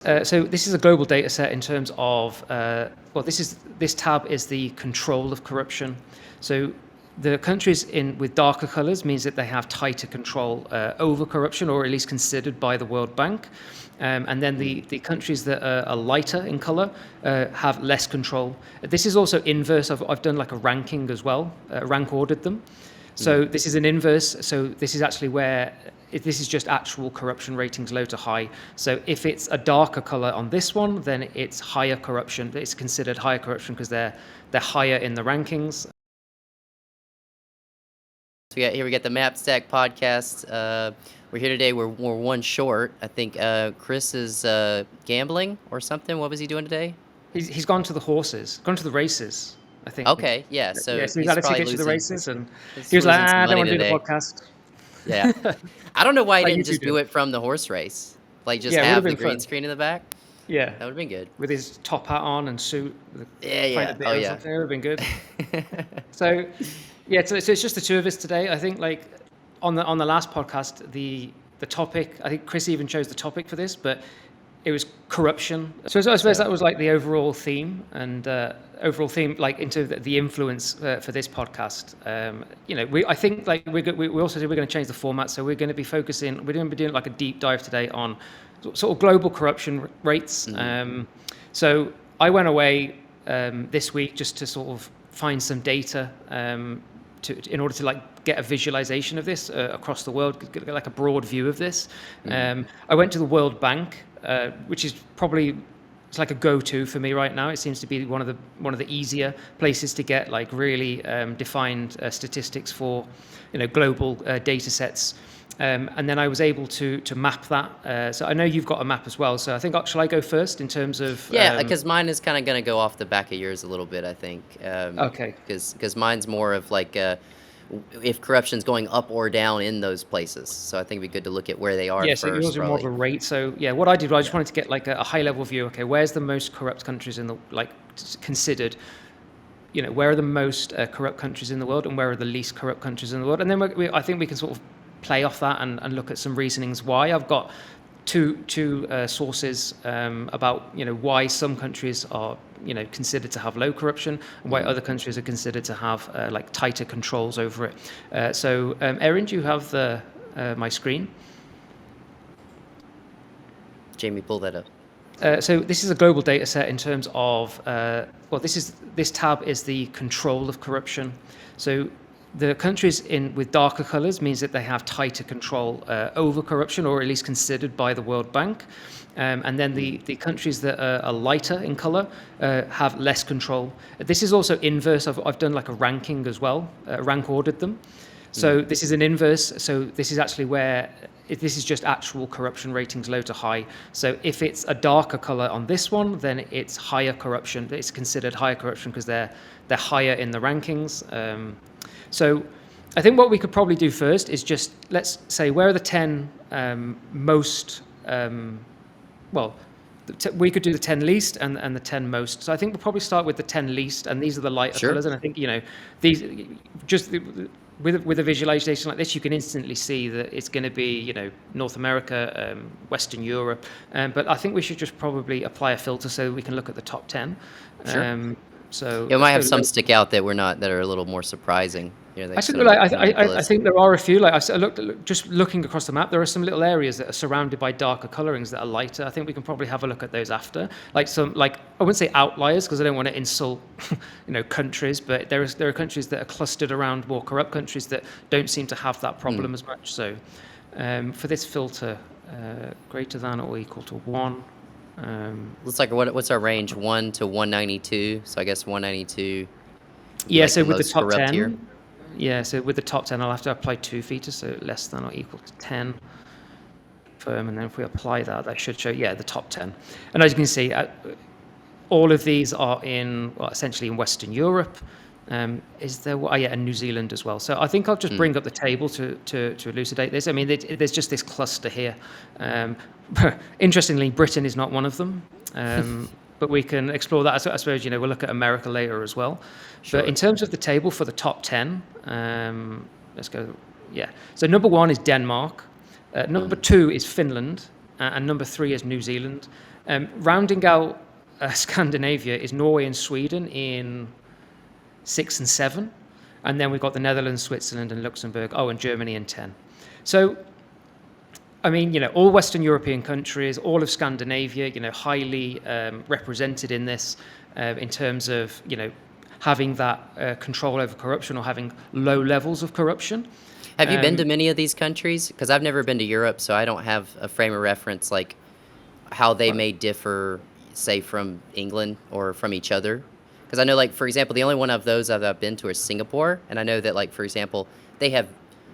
So this is a global data set in terms of, this tab is the control of corruption. So the countries with darker colors means that they have tighter control over corruption, or at least considered by the World Bank. And then the countries that are lighter in color have less control. This is also inverse. I've done like a ranking as well, rank ordered them. So this is an inverse. So this is actually where this is just actual corruption ratings, low to high. So if it's a darker color on this one, then it's higher corruption. It's considered higher corruption because they're higher in the rankings. So here we get the Map Stack podcast. We're here today. We're one short. I think Chris is gambling or something. What was he doing today? He's gone to the horses, gone to the races, I think. Okay, yeah. So he's he's had a probably ticket to the races, and he's he was like, losing some I don't money want to do the today. podcast. Yeah. I don't know why he Like didn't you just do. do it from the horse race. Like just Yeah, it have would've the been green fun. screen in the back. Yeah, That would have been good. with his top hat on and suit, with a Yeah, pint yeah. of beer Oh, or yeah. something. It would have been good. So, yeah, so it's just the two of us today. I think like on the last podcast, the topic, I think Chris even chose the topic for this, but it was corruption. So I suppose that was like the overall theme, and like into the influence for this podcast. I think like we also said we're going to change the format, so we're going to be focusing. We're going to be doing like a deep dive today on sort of global corruption rates. So I went away this week just to sort of find some data in order to like get a visualization of this across the world, get like a broad view of this. I went to the World Bank, which is probably it's like a go-to for me right now. It seems to be one of the easier places to get like really defined statistics for global data sets. And then I was able to map that. So I know you've got a map as well. So I think, shall I go first in terms of? Yeah, because mine is kind of going to go off the back of yours a little bit, I think. Okay. Because mine's more of like if corruption's going up or down in those places. So I think it'd be good to look at where they are Yeah, first. so yours are more of a rate. So yeah, what I did, I just wanted to get like a high level view. Okay, where's the most corrupt countries in the considered? Where are the most corrupt countries in the world, and where are the least corrupt countries in the world? And then I think we can sort of play off that and look at some reasonings why. I've got two sources about why some countries are considered to have low corruption and why other countries are considered to have like tighter controls over it. So Erin, do you have my screen? Jamie, pull that up. So this is a global data set in terms of, this tab is the control of corruption. So the countries with darker colors means that they have tighter control over corruption, or at least considered by the World Bank. And then the countries that are lighter in color have less control. This is also inverse. I've done like a ranking as well, rank ordered them. So this is an inverse. So this is actually where this is just actual corruption ratings, low to high. So if it's a darker color on this one, then it's higher corruption. It's considered higher corruption because they're higher in the rankings. So I think what we could probably do first is just, let's say, where are the 10 most, we could do the 10 least and the 10 most. So I think we'll probably start with the 10 least, and these are the lighter colors. And I think, these just with a visualization like this, you can instantly see that it's going to be, North America, Western Europe. But I think we should just probably apply a filter so we can look at the top 10. Sure. So It might have some stick out that that are a little more surprising. I think there are a few. Like just looking across the map, there are some little areas that are surrounded by darker colorings that are lighter. I think we can probably have a look at those after. I wouldn't say outliers because I don't want to insult, countries, but there are countries that are clustered around more corrupt countries that don't seem to have that problem as much. So, for this filter, greater than or equal to 1. Looks like what's our range? 1 to 192. So I guess 192. Yeah. Like So with the most top corrupt 10. here. Yeah, so with the top 10, I'll have to apply 2 feet, so less than or equal to 10 firm, and then if we apply that should show, the top 10. And as you can see, all of these are essentially in Western Europe. Is there, and New Zealand as well. So I think I'll just bring up the table to elucidate this. I mean, there's just this cluster here. Interestingly, Britain is not one of them. But we can explore that. I suppose, we'll look at America later as well. Sure. But in terms of the table for the top 10, let's go. Yeah. So number 1 is Denmark. Number 2 is Finland. And number 3 is New Zealand. Rounding out Scandinavia is Norway and Sweden in 6 and 7, and then we've got the Netherlands, Switzerland, and Luxembourg. Oh, and Germany in 10. So, I mean, all Western European countries, all of Scandinavia, highly represented in this in terms of, having that control over corruption or having low levels of corruption. Have you been to many of these countries? Because I've never been to Europe, so I don't have a frame of reference like how they may differ, say, from England or from each other. Because I know, like, for example, the only one of those that I've been to is Singapore, and I know that, like, for example, they have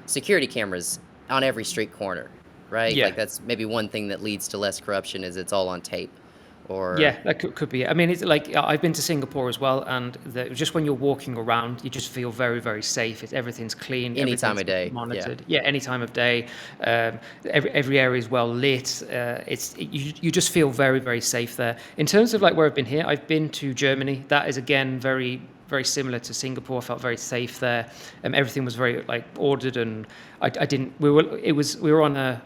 security cameras on every street corner, right? Yeah. Like, that's maybe one thing that leads to less corruption is it's all on tape. Or Yeah, that could be it. I mean, it's like I've been to Singapore as well, and just when you're walking around, you just feel very, very safe. Everything's clean. Any time everything's of day, yeah. monitored. Yeah, any time of day. Every area is well lit. You just feel very, very safe there. In terms of like where I've been here, I've been to Germany. That is again very, very similar to Singapore. I felt very safe there. Everything was very like ordered, and I didn't. We were on a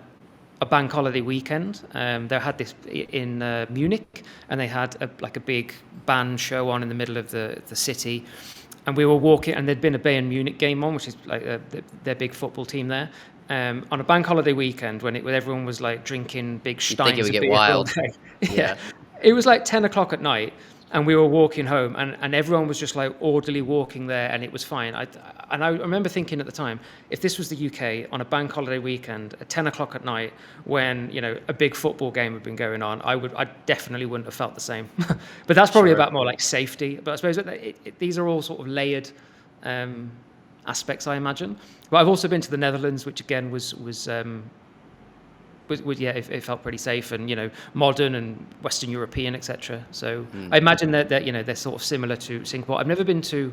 bank holiday weekend. They had this in Munich, and they had a big band show on in the middle of the city. And we were walking, and there'd been a Bayern Munich game on, which is like their big football team there. On a bank holiday weekend when everyone was like drinking big steins think it would of get beer all wild. day. Yeah. It was like 10 o'clock at night, and we were walking home, and everyone was just like orderly walking there, and it was fine. I remember thinking at the time, if this was the UK on a bank holiday weekend at 10 o'clock at night when a big football game had been going on, I definitely wouldn't have felt the same. But that's probably Sure. about more like safety. But I suppose these are all sort of layered aspects, I imagine. But I've also been to the Netherlands, which again was yeah, it felt pretty safe and modern and Western European, etc. So I imagine that they're sort of similar to Singapore. I've never been to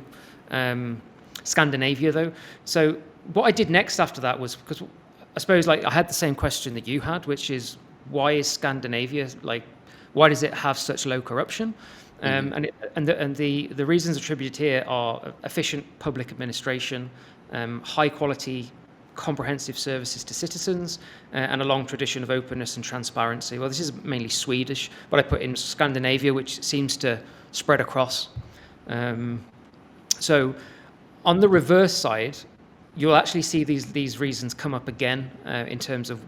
Scandinavia though. So what I did next after that was, because I suppose like I had the same question that you had, which is why is Scandinavia why does it have such low corruption? And the reasons attributed here are efficient public administration, high quality comprehensive services to citizens, and a long tradition of openness and transparency. Well, this is mainly Swedish, but I put in Scandinavia, which seems to spread across. So on the reverse side, you'll actually see these reasons come up again in terms of,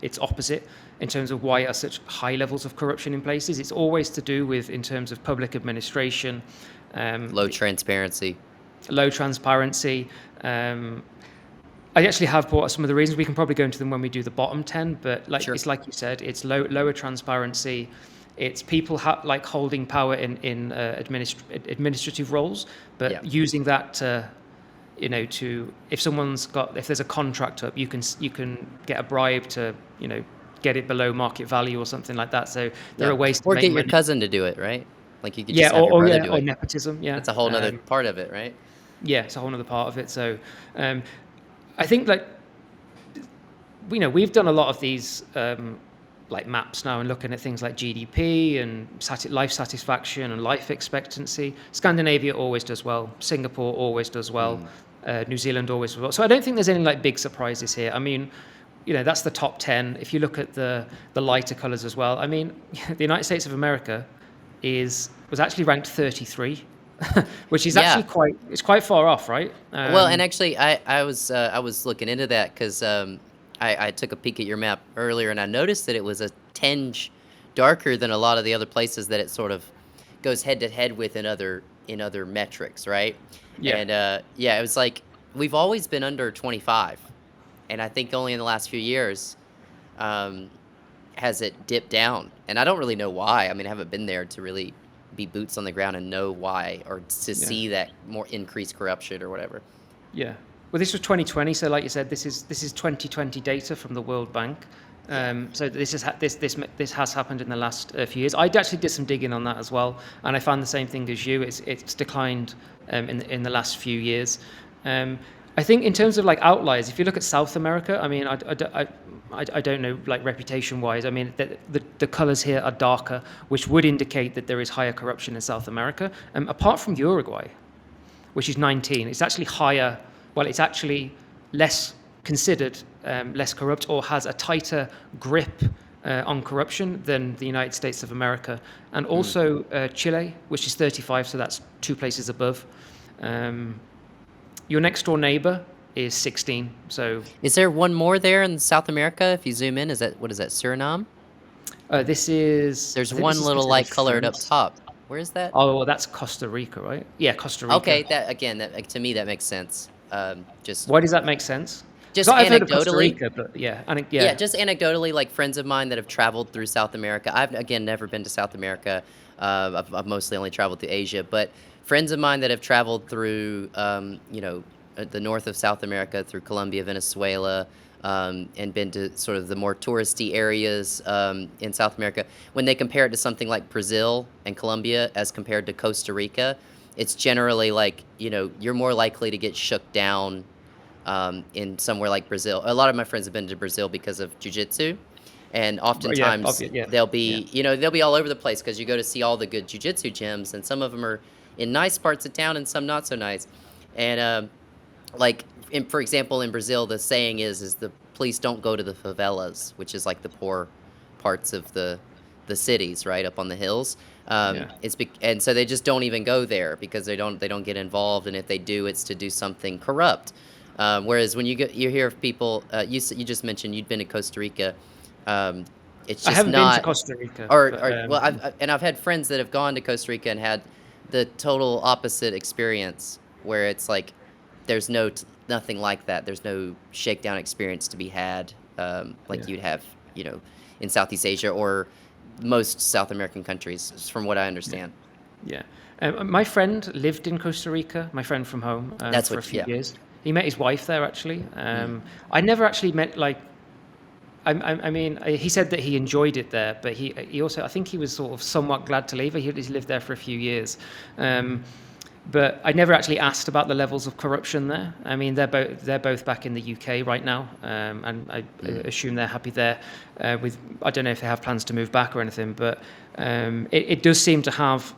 its opposite, in terms of why are such high levels of corruption in places. It's always to do with, in terms of public administration. Low transparency. Low transparency. I actually have brought some of the reasons. We can probably go into them when we do the bottom 10, but Sure. It's like you said, it's lower transparency. It's people holding power in administrative roles, but Yeah. using that to, if there's a contract up, you can get a bribe to, get it below market value or something like that. So there are ways to Or make get your money. cousin to do it, right? Like you could Yeah, just have your brother do or it. nepotism. Yeah, That's a whole nother part of it, right? yeah, it's a whole other part of it. So I think we've done a lot of these like maps now and looking at things like GDP and life satisfaction and life expectancy. Scandinavia always does well. Singapore always does well. New Zealand always does well. So I don't think there's any like big surprises here. I mean, that's the top 10. If you look at the lighter colors as well, I mean, the United States of America was actually ranked 33. Which is actually quite far off, right? Well, and actually, I was looking into that because I took a peek at your map earlier, and I noticed that it was a tinge darker than a lot of the other places that it sort of goes head to head with in other metrics, right? Yeah. And it was like we've always been under 25, and I think only in the last few years has it dipped down, and I don't really know why. I mean, I haven't been there to really be boots on the ground and know why, or to see that more increased corruption or whatever. Yeah. Well, this was 2020, so like you said, this is 2020 data from the World Bank. So this has happened in the last few years. I actually did some digging on that as well, and I found the same thing as you. It's declined in the last few years. I think in terms of like outliers, if you look at South America, I mean, I don't know, like reputation-wise. I mean, the colours here are darker, which would indicate that there is higher corruption in South America. Apart from Uruguay, which is 19, it's actually higher. Well, it's actually less considered less corrupt, or has a tighter grip on corruption than the United States of America, and also Chile, which is 35, so that's 2 places above. Your next door neighbor is 16. So Is there one more there in South America? If you zoom in, what is that, Suriname? this is, There's I think this one is little considered light colored up France. top. Where is that? Oh, well, that's Costa Rica, right? Yeah, Costa Rica. Okay, that again, to me that makes sense. Just Why does that make sense? just I've heard of Costa anecdotally, Rica, but yeah, yeah, just anecdotally, like friends of mine that have traveled through South America. I've again never been to South America. I've mostly only traveled to Asia, but friends of mine that have traveled through, the north of South America, through Colombia, Venezuela, and been to sort of the more touristy areas in South America. When they compare it to something like Brazil and Colombia as compared to Costa Rica, it's generally like, you're more likely to get shook down in somewhere like Brazil. A lot of my friends have been to Brazil because of jiu-jitsu, and yeah, oftentimes yeah, they'll yeah, be, they'll be all over the place because you go to see all the good jiu-jitsu gyms, and some of them are in nice parts of town and some not so nice. And for example, in Brazil, the saying is the police don't go to the favelas, which is like the poor parts of the cities, right up on the hills. yeah. And so they just don't even go there because they don't get involved, and if they do, it's to do something corrupt. Whereas when you hear of people, you just mentioned you'd been to Costa Rica. It's I just haven't been to not, Costa Rica, but well, I've had friends that have gone to Costa Rica and had the total opposite experience, where it's like there's nothing like that. There's no shakedown experience to be had, like yeah, you'd have, in Southeast Asia or most South American countries, from what I yeah, understand. yeah. My friend lived in Costa Rica, my friend from home, That's for a what, few yeah. years. He met his wife there, actually. Mm. I never actually met, like, I mean, he said that he enjoyed it there, but he also, I think he was sort of somewhat glad to leave. He's lived there for a few years. But I never actually asked about the levels of corruption there. I mean, they're both back in the UK right now, and I assume they're happy there. I don't know if they have plans to move back or anything, but it does seem to have.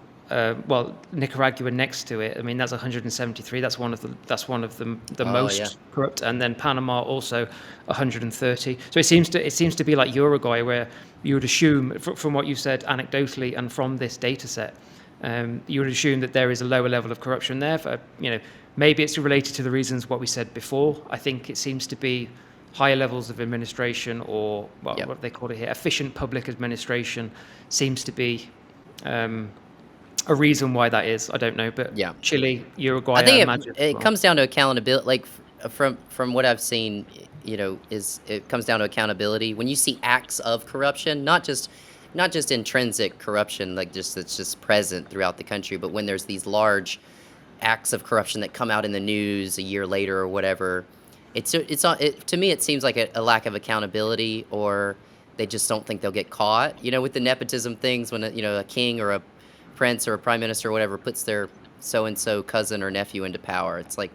Nicaragua next to it. I mean, that's 173. That's one of the Oh yeah. most corrupt, and then Panama also 130. So it seems to be like Uruguay, where you would assume, from what you've said anecdotally and from this data set, you would assume that there is a lower level of corruption there. Maybe it's related to the reasons what we said before. I think it seems to be higher levels of administration, or Yep. what they call it here, efficient public administration, seems to be a reason why that is. I don't know, but Yeah. Chile, Uruguay, I I think imagine as it well. comes down to accountability. Like from what I've seen, is it comes down to accountability. When you see acts of corruption, not just intrinsic corruption, like it's just present throughout the country, but when there's these large acts of corruption that come out in the news a year later or whatever, to me it seems like a lack of accountability, or they just don't think they'll get caught. With the nepotism things, when a king or a prince or a prime minister or whatever puts their so-and-so cousin or nephew into power, it's like,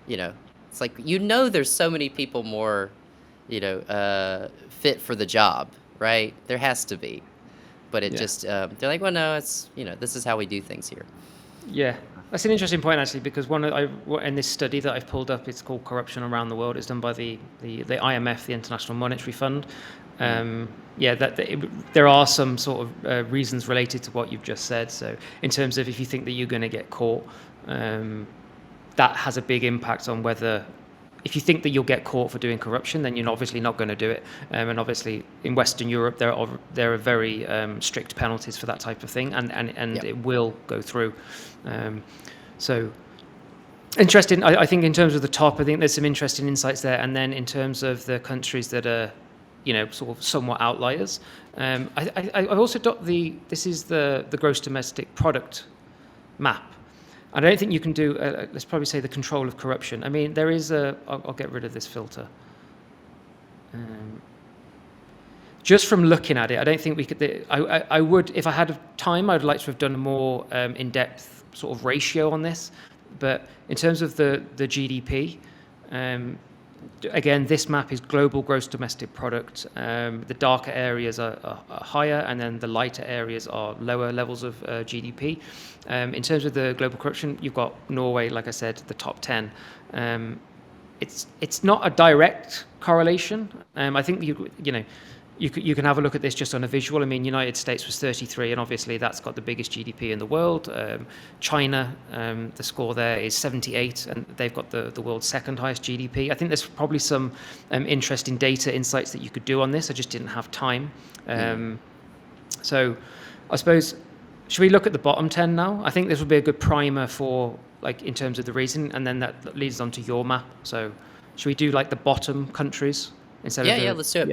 Yeah. it's like, there's so many people more, fit for the job, right? There has to be, but it Yeah. just they're like, well, no, it's this is how we do things here. Yeah, that's an interesting point, actually, because in this study that I've pulled up, it's called Corruption Around the World. It's done by the IMF, the International Monetary Fund. There are some sort of reasons related to what you've just said. So in terms of, if you think that you're going to get caught, that has a big impact on whether, if you think that you'll get caught for doing corruption, then you're obviously not going to do it. And obviously in Western Europe, there are very strict penalties for that type of thing, and Yep. it will go through. So interesting. I think in terms of the top, I think there's some interesting insights there. And then in terms of the countries that are, sort of somewhat outliers, I also got this is the gross domestic product map. I don't think you can do, let's probably say, the control of corruption. I mean, there is I'll get rid of this filter. Just from looking at it, I don't think we could, I would, if I had time, I'd like to have done a more in-depth sort of ratio on this. But in terms of the GDP, again, this map is global gross domestic product. The darker areas are higher, and then the lighter areas are lower levels of GDP. In terms of the global corruption, you've got Norway, like I said, the top 10. It's not a direct correlation. I think you can have a look at this just on a visual. I mean, United States was 33, and obviously that's got the biggest GDP in the world. China, the score there is 78, and they've got the world's second highest GDP. I think there's probably some interesting data insights that you could do on this. I just didn't have time. So I suppose, should we look at the bottom 10 now? I think this would be a good primer for, like, in terms of the reason, and then that leads on to your map. So should we do like the bottom countries instead of Yeah, let's do it.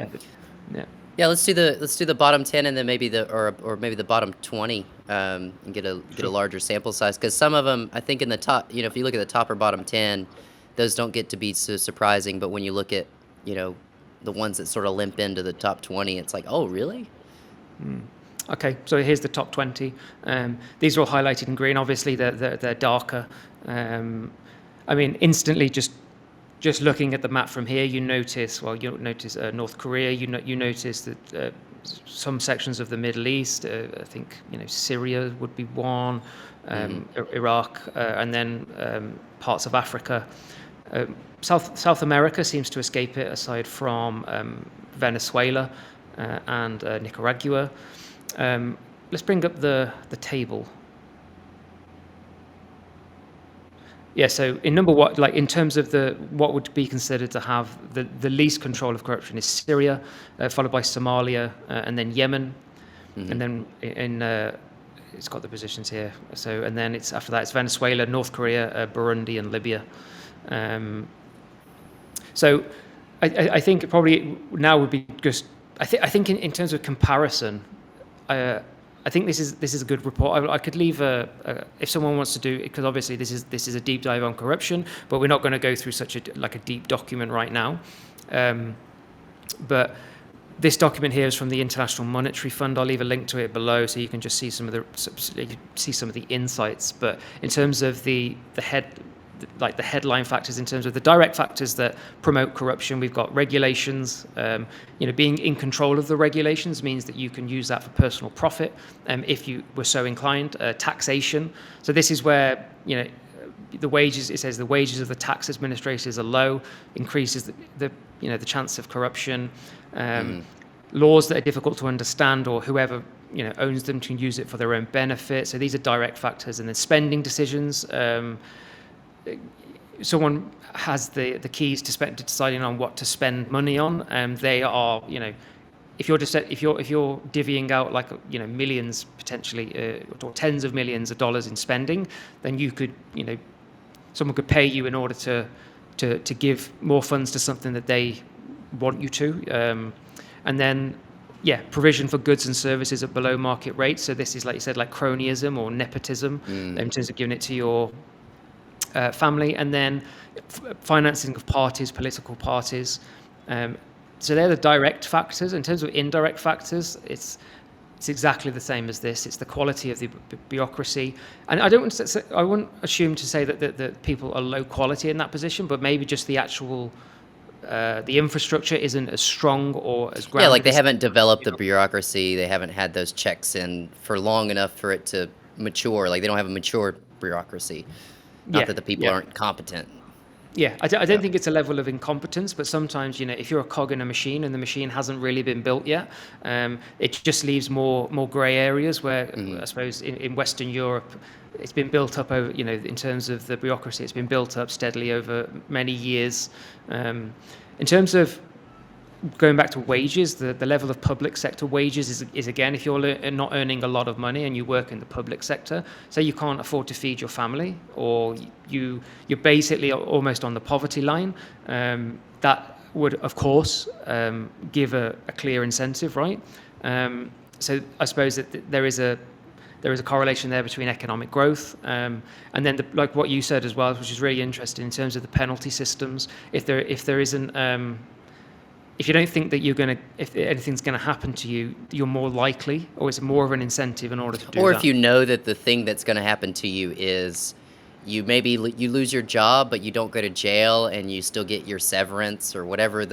Yeah. Yeah, let's do the bottom 10 and then maybe or maybe the bottom 20, and get a larger sample size, because some of them, I think, in the top, if you look at the top or bottom 10, those don't get to be so surprising, but when you look at, the ones that sort of limp into the top 20, it's like, oh, really? Okay, so here's the top 20. These are all highlighted in green. Obviously, they're darker. I mean, instantly, just looking at the map from here, you notice North Korea. You notice that some sections of the Middle East. I think Syria would be one, Iraq, and then parts of Africa. South America seems to escape it, aside from Venezuela and Nicaragua. Let's bring up the table. Yeah, so in number one, like in terms of what would be considered to have the least control of corruption is Syria, followed by Somalia, and then Yemen, and then it's got the positions here. So and then after that it's Venezuela, North Korea, Burundi, and Libya. So I think it probably now would be just. I think in terms of comparison, I think this is a good report. I could leave if someone wants to do it, because obviously this is a deep dive on corruption, but we're not going to go through such a deep document right now. But this document here is from the International Monetary Fund. I'll leave a link to it below, so you can just see some of the insights. But in terms of the headline factors, in terms of the direct factors that promote corruption, we've got regulations. Being in control of the regulations means that you can use that for personal profit, if you were so inclined. Taxation. So this is where the wages. It says the wages of the tax administrators are low, increases the chance of corruption. Laws that are difficult to understand, or whoever owns them can use it for their own benefit. So these are direct factors. And then spending decisions. Someone has the keys to deciding on what to spend money on, and they are, if you're divvying out millions potentially, or tens of millions of dollars in spending, then you could, someone could pay you in order to give more funds to something that they want you to, and then provision for goods and services at below market rates. So this is, like you said, like cronyism or nepotism, in terms of giving it to your family, and then financing of parties, political parties. So they're the direct factors. In terms of indirect factors, it's exactly the same as this. It's the quality of the bureaucracy, and I wouldn't assume to say that people are low quality in that position, but maybe just the actual the infrastructure isn't as strong or as grounded. Yeah, like they haven't developed the bureaucracy. They haven't had those checks in for long enough for it to mature. Like they don't have a mature bureaucracy. Not that the people aren't competent. Yeah, I don't think it's a level of incompetence, but sometimes, if you're a cog in a machine and the machine hasn't really been built yet, it just leaves more grey areas where, I suppose, in Western Europe, it's been built up over, in terms of the bureaucracy, it's been built up steadily over many years. In terms of going back to wages, the level of public sector wages is again, if you're not earning a lot of money and you work in the public sector, say you can't afford to feed your family, or you're basically almost on the poverty line, that would, of course, give a clear incentive, right? So I suppose that there is a correlation there between economic growth, and then like what you said as well, which is really interesting in terms of the penalty systems. If there isn't if you don't think that if anything's going to happen to you, you're more likely, or it's more of an incentive in order to do that. Or if you know that the thing that's going to happen to you is you lose your job, but you don't go to jail and you still get your severance or whatever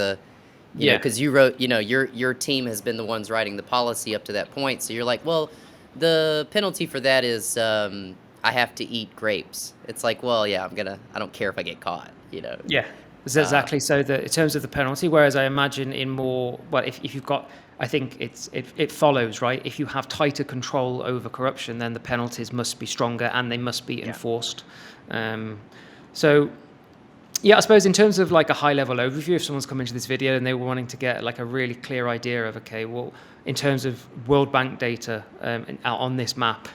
because you wrote, your team has been the ones writing the policy up to that point. So you're like, well, the penalty for that is I have to eat grapes. It's like, well, yeah, I don't care if I get caught, Yeah. Uh, Exactly. So in terms of the penalty, whereas I imagine in more, well, if you've got, I think it follows, right? If you have tighter control over corruption, then the penalties must be stronger and they must be yeah. enforced. Um, so yeah, I suppose in terms of like a high level overview, if someone's coming to this video and they were wanting to get like a really clear idea of, okay, well, in terms of World Bank data on this map,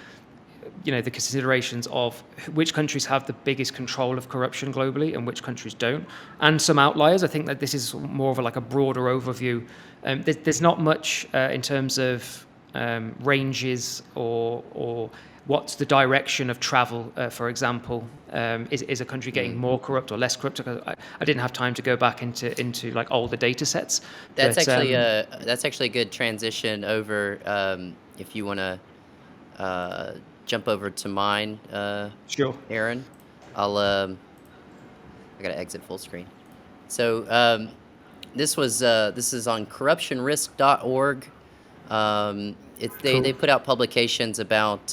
the considerations of which countries have the biggest control of corruption globally and which countries don't, and some outliers. I think that this is more of like a broader overview. There's not much in terms of ranges or what's the direction of travel. For example, is a country getting Mm. more corrupt or less corrupt? I didn't have time to go back into like older data sets, That's but actually a good transition over if you want to jump over to mine, sure, Aaron. I gotta exit full screen. So this is on corruptionrisk.org. They cool. put out publications about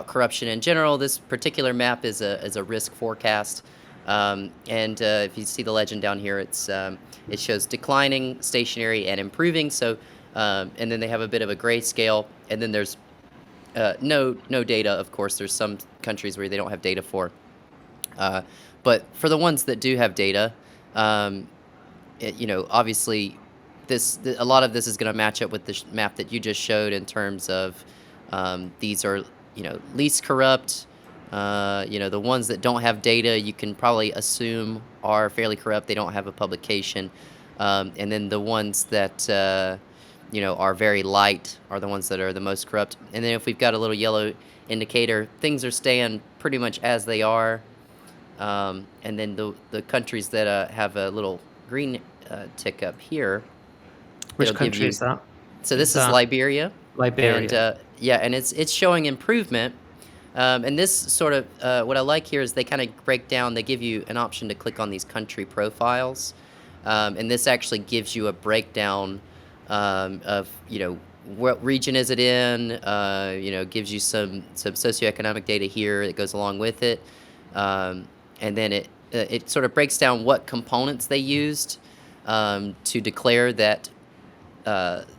corruption in general. This particular map is a risk forecast, and if you see the legend down here, it shows declining, stationary, and improving. So and then they have a bit of a grayscale, and then there's no data. Of course, there's some countries where they don't have data for, uh, but for the ones that do have data, um, obviously, a lot of this is going to match up with the map that you just showed in terms of these are least corrupt. The ones that don't have data, you can probably assume are fairly corrupt. They don't have a publication, and then the ones that are very light are the ones that are the most corrupt. And then if we've got a little yellow indicator, things are staying pretty much as they are. And then the countries that have a little green tick up here, Which it'll give country you. is that? So Is this is that Liberia, and Liberia? yeah, and it's showing improvement. And this sort of what I like here is they kind of break down. They give you an option to click on these country profiles, and this actually gives you a breakdown of what region is it in. Gives you some socioeconomic data here that goes along with it. And then it sort of breaks down what components they used to declare that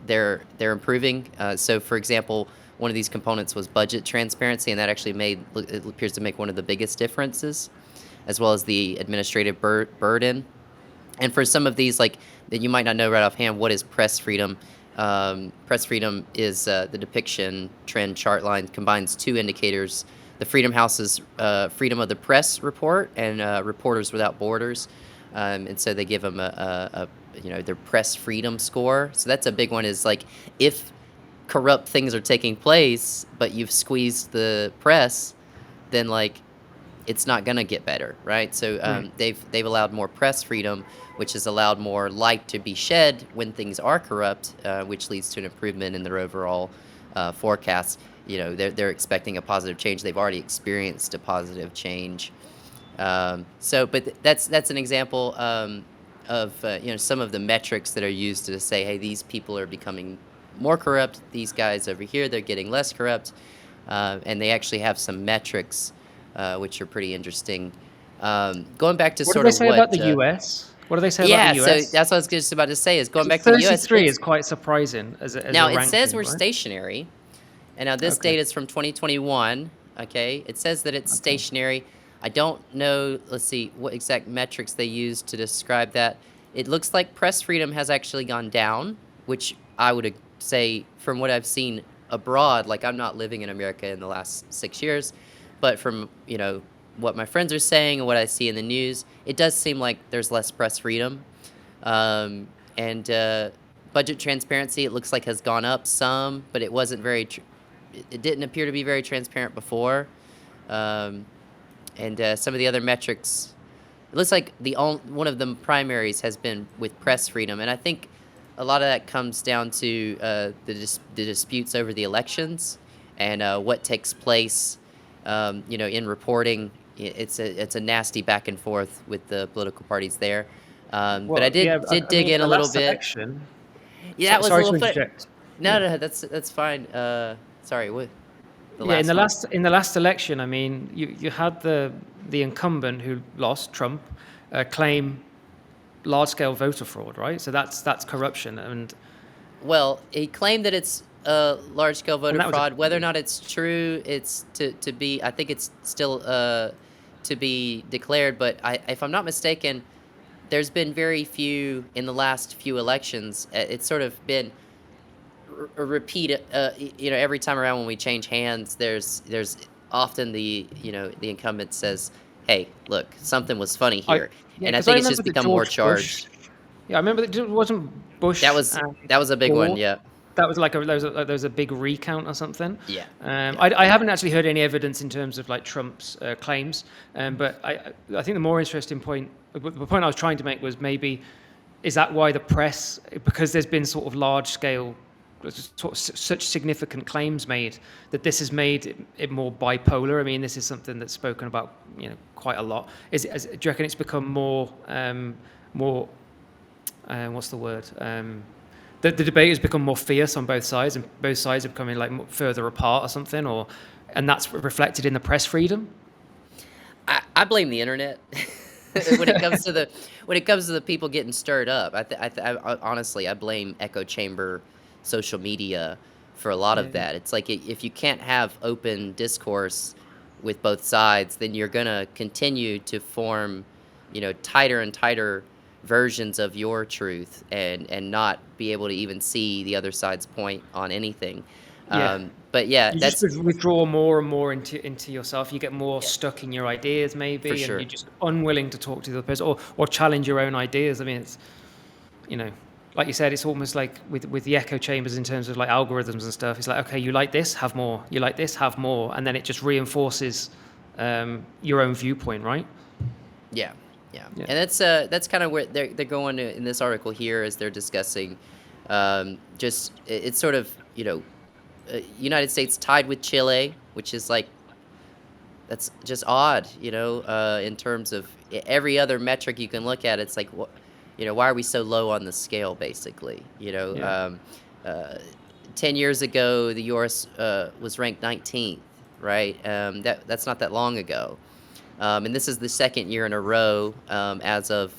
they're improving. So, for example, one of these components was budget transparency, and that actually it appears to make one of the biggest differences, as well as the administrative burden. And for some of these, like that you might not know right offhand, what is press freedom? Press freedom is the depiction trend chart line combines two indicators: the Freedom House's Freedom of the Press report and Reporters Without Borders. And so they give them their press freedom score. So that's a big one. Is like if corrupt things are taking place, but you've squeezed the press, then like it's not gonna get better, right? So Right. they've allowed more press freedom, which has allowed more light to be shed when things are corrupt, which leads to an improvement in their overall forecast. They're expecting a positive change. They've already experienced a positive change. But that's an example of some of the metrics that are used to say, hey, these people are becoming more corrupt. These guys over here, they're getting less corrupt, and they actually have some metrics which are pretty interesting. Going back to What do sort they of say about what, the US? What do they say about the yeah, so US? that's what I was just about to say is going back to the U.S. 33 is quite surprising as Now a it says ranking, we're right? stationary, and now this Okay. data is from 2021. Okay, it says that it's Okay. stationary. I don't know. Let's see what exact metrics they use to describe that. It looks like press freedom has actually gone down, which I would say from what I've seen abroad. Like I'm not living in America in the last 6 years, but from what my friends are saying and what I see in the news, it does seem like there's less press freedom. And budget transparency, it looks like has gone up some, but it wasn't it didn't appear to be very transparent before. Um, and some of the other metrics, it looks like one of the primaries has been with press freedom, and I think a lot of that comes down to the disputes over the elections and what takes place. In reporting, it's a nasty back and forth with the political parties there. But I Well, yeah, did I dig mean, in a the little last bit. election. Yeah, that was a Sorry to little bit. interject. No, Yeah. no, that's fine. Sorry, what the Yeah, last one? in the last election, I mean, you had the incumbent who lost, Trump, claim large-scale voter fraud, right? So that's corruption, Well, he claimed that it's large-scale and voter that was a fraud. Whether or not it's true, it's to be. I think it's still to be declared. But if I'm not mistaken, there's been very few in the last few elections. It's sort of been a repeat. Every time around when we change hands, there's often the incumbent says, "Hey, look, something was funny I here," yeah, and I because I think it's remember just that become more George Bush. charged. Yeah, I remember that it wasn't That Bush was and that was a big one. Gore. Yeah, That was like there was a big recount or something. yeah, yeah. I haven't actually heard any evidence in terms of like Trump's claims, but I think the more interesting point, the point I was trying to make was maybe is that why the press, because there's been sort of large scale, such significant claims made, that this has made it more bipolar. I mean, this is something that's spoken about, quite a lot. Do you reckon it's become more what's the word? The debate has become more fierce on both sides, and both sides are becoming like further apart or something, and that's reflected in the press freedom. I blame the internet when it comes to the people getting stirred up. Honestly, I blame echo chamber, social media for a lot of Yeah, that. It's like if you can't have open discourse with both sides, then you're gonna continue to form, tighter and tighter versions of your truth and not be able to even see the other side's point on anything. yeah. But yeah, You just that's withdraw more and more into yourself. You get more yeah, stuck in your ideas, for maybe, and sure. you're just unwilling to talk to the other person or challenge your own ideas. I mean, it's you know, like you said, it's almost like with the echo chambers in terms of like algorithms and stuff. It's like, okay, you like this, have more. You like this, have more, and then it just reinforces your own viewpoint, right? Yeah, yeah, Yeah. and that's kind of where they're going in this article here as they're discussing. It's sort of United States tied with Chile, which is like that's just odd, in terms of every other metric you can look at. It's like what, why are we so low on the scale, basically? Yeah. 10 years ago, the U.S. Was ranked 19th, right? That's not that long ago. And this is the second year in a row, as of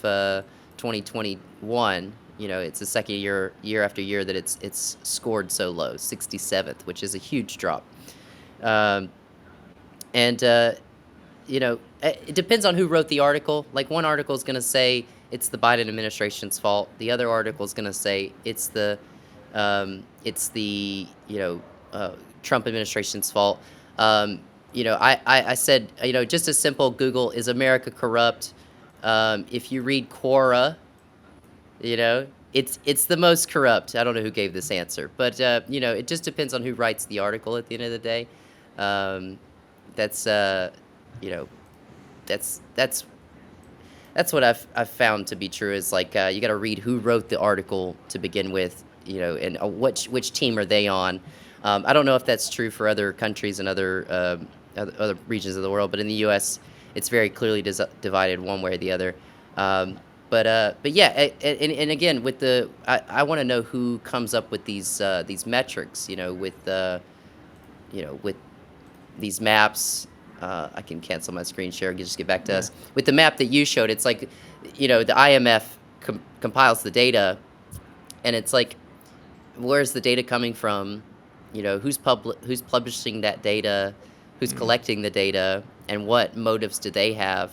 2021. It's the second year after year that it's scored so low, 67th, which is a huge drop. Um, and it depends on who wrote the article. Like one article is going to say it's the Biden administration's fault. The other article is going to say it's the Trump administration's fault. I said, just a simple Google, is America corrupt? If you read Quora, it's the most corrupt. I don't know who gave this answer, but it just depends on who writes the article at the end of the day. Um, that's you know, that's what I've found to be true. Is like you got to read who wrote the article to begin with, and which team are they on. I don't know if that's true for other countries and other regions of the world, but in the U.S., it's very clearly divided one way or the other. But yeah, and again, I want to know who comes up with these metrics, with these maps. I can cancel my screen share and just get back to Yeah. us. With the map that you showed, it's like, the IMF compiles the data, and it's like, where's the data coming from? Who's publishing that data? Who's collecting the data? And what motives do they have?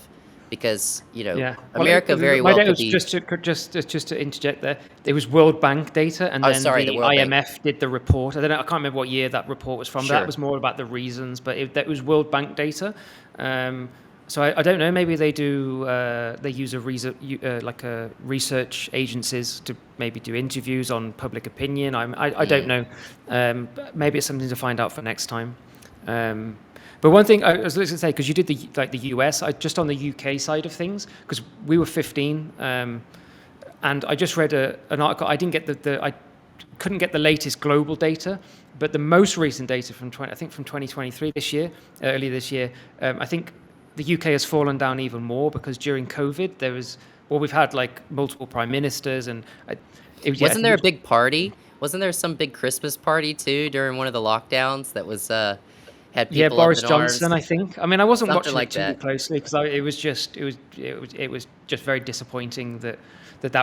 Because, Yeah. Well, America very my well data could was be. just to interject there. It was World Bank data, and Oh, then sorry, the the World Bank. IMF did the report. I don't know. I can't remember what year that report was from. But that Sure. was more about the reasons. But that was World Bank data. So I don't know. Maybe they do. They use research agencies to maybe do interviews on public opinion. I don't Mm, know. But maybe it's something to find out for next time. Um, but one thing I was going to say, because you did the US, just on the UK side of things, because we were 15, and I just read an article. I didn't get I couldn't get the latest global data, but the most recent data from 2023 early this year, I think the UK has fallen down even more because during COVID we've had like multiple prime ministers and I Wasn't think there a big party? Wasn't there some big Christmas party too during one of the lockdowns that was had Yeah, people up Boris in Johnson, arms, I think. I mean, I wasn't something watching it like too that. closely because it was just very disappointing that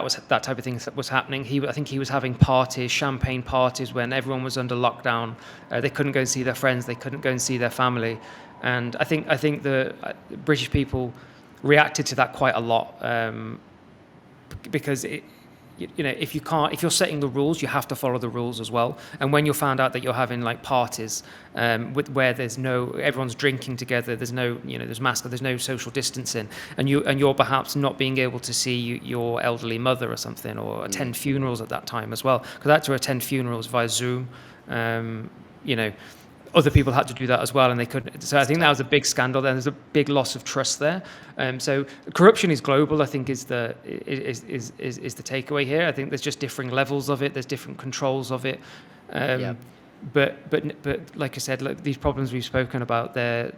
was that type of thing that was happening. I think he was having parties, champagne parties, when everyone was under lockdown. They couldn't go and see their friends. They couldn't go and see their family, and I think the British people reacted to that quite a lot, because if you're setting the rules, you have to follow the rules as well. And when you found out that you're having like parties, where everyone's drinking together, there's masks, there's no social distancing, and you're perhaps not being able to see your elderly mother or something, or attend funerals at that time as well, because I had to attend funerals via Zoom. You know, other people had to do that as well, and they couldn't. So I think that was a big scandal. Then there's a big loss of trust there. So corruption is global, I think, is the takeaway here. I think there's just differing levels of it. There's different controls of it. Yeah. But like I said, these problems we've spoken about, they're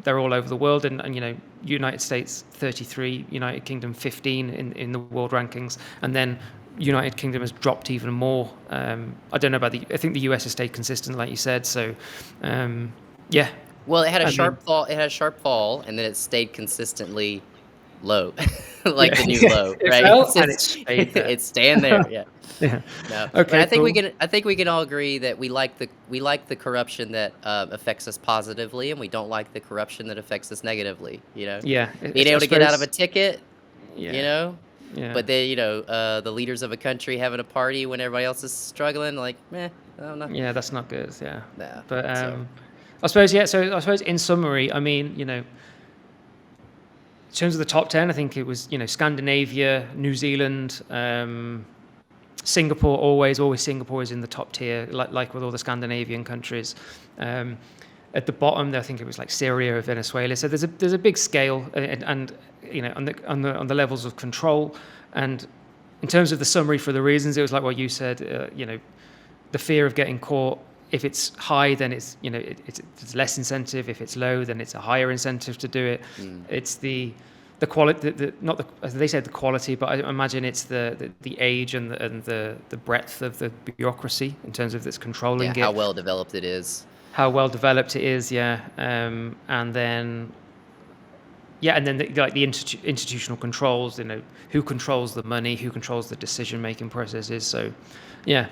all over the world, and United States 33, United Kingdom 15 in the world rankings, and then United Kingdom has dropped even more. I don't know about I think the US has stayed consistent, like you said. So, yeah. Well, it had a sharp fall. It had a sharp fall, and then it stayed consistently low, like the new low, It right? fell and it stayed there. It's staying there. Yeah. Yeah. No. Okay, And I think cool. I think we can all agree that we like the corruption that affects us positively, and we don't like the corruption that affects us negatively. Yeah. Being able to get out of a ticket, Yeah. Yeah. but then the leaders of a country having a party when everybody else is struggling, like, I don't know. Yeah, that's not good. Yeah. Nah, But so. I suppose, yeah. So I suppose in summary, I mean, in terms of the top 10, I think it was, Scandinavia, New Zealand, Singapore, always Singapore is in the top tier, like with all the Scandinavian countries. At the bottom, I think it was like Syria or Venezuela. So there's a big scale, and on the levels of control. And in terms of the summary for the reasons, it was like what you said. The fear of getting caught. If it's high, then it's it's less incentive. If it's low, then it's a higher incentive to do it. It's the quality, not the, as they said, the quality, but I imagine it's the age and the breadth of the bureaucracy in terms of that's controlling it. How well developed it is. How well developed it is, yeah. And then the institutional controls, who controls the money, who controls the decision-making processes. So, yeah,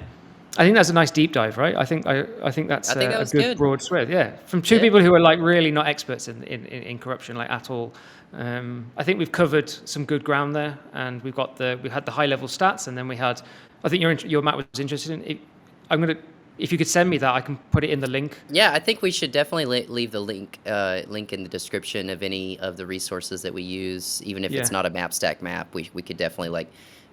I think that's a nice deep dive, right? I think that's I think that a was good good. broad spread, yeah. From two people who are like really not experts in corruption, like at all. I think we've covered some good ground there, and we had the high-level stats, and then we had, I think your Matt was interested in. If you could send me that, I can put it in the link. Yeah, I think we should definitely leave the link in the description of any of the resources that we use, even if it's not a map stack map. We could definitely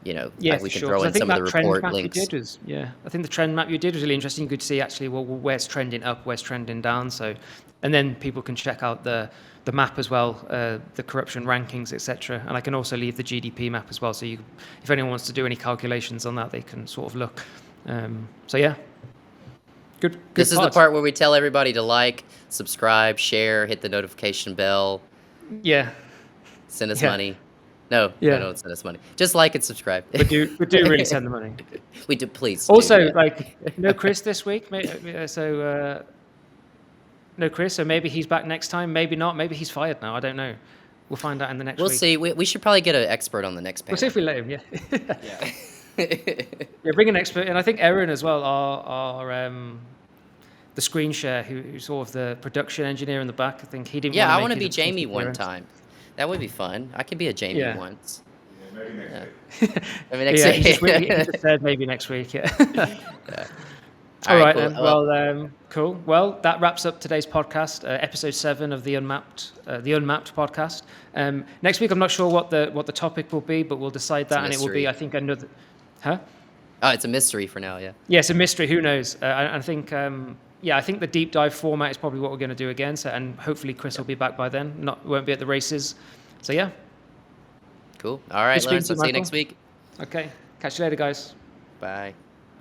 we could throw in some of the report links. I think the trend map you did was really interesting. You could see actually where's trending up, where's trending down. So, and then people can check out the map as well, the corruption rankings, etc. And I can also leave the GDP map as well. So if anyone wants to do any calculations on that, they can sort of look. So yeah. Good. This is the part where we tell everybody to like, subscribe, share, hit the notification bell. Yeah. Send us money. No, don't send us money. Just like and subscribe. We do really send the money. We do, please. Also, no Chris this week. So no Chris. So maybe he's back next time. Maybe not. Maybe he's fired now. I don't know. We'll find out in the next week. We'll see. We should probably get an expert on the next panel. We'll see if we let him. Yeah. Yeah. Yeah, bring an expert, and I think Erin as well, our the screen share, who's sort of the production engineer in the back. I think he didn't. Yeah, I want to be Jamie one time. That would be fun. I could be a Jamie once. Yeah, maybe next week. Maybe next week. He just said maybe next week. Yeah. All right. Cool. Well, cool. Well, that wraps up today's podcast, episode 7 of the Unmapped podcast. Next week, I'm not sure what the topic will be, but we'll decide that, and it will be, I think, another. Huh? Oh, it's a mystery for now, yeah. Yeah, it's a mystery. Who knows? I think, I think the deep dive format is probably what we're going to do again. So, and hopefully Chris will be back by then. Won't be at the races. So, yeah. Cool. All right, Lawrence. I'll see you next week. Okay. Catch you later, guys. Bye.